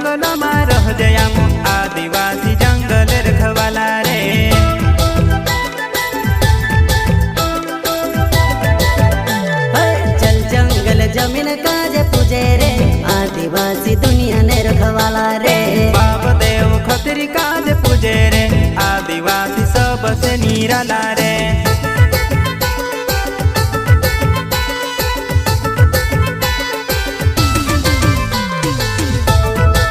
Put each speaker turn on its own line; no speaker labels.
जंगलમાં રહજે આમ આદિવાસી જંગલ રખવાલા રે।
चल जंगल जमीन काजे पूजे रे आदिवासी दुनिया ने रखवाला रे।
बाप देव खतरी काज पूजे रे आदिवासी सबसे निराला रे।